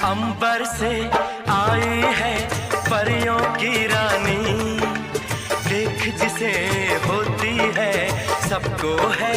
अंबर से आई है परियों की रानी, देख जिसे होती है सबको है